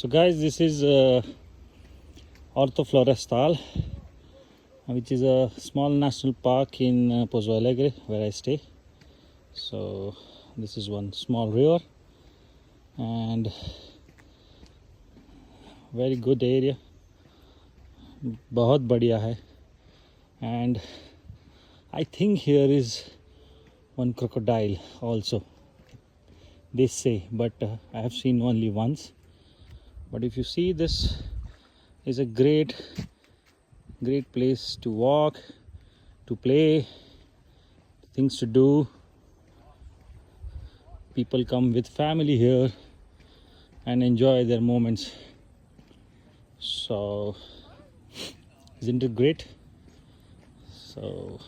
So guys, this is Florestal, which is a small national park in Pouso Alegre, where I stay. So this is one small river and very good area, बहुत बढ़िया है. And I think here is one crocodile also, they say, but I have seen only once. But if you see, this is a great place to walk, to play, things to do. People come with family here and enjoy their moments. So isn't it great? So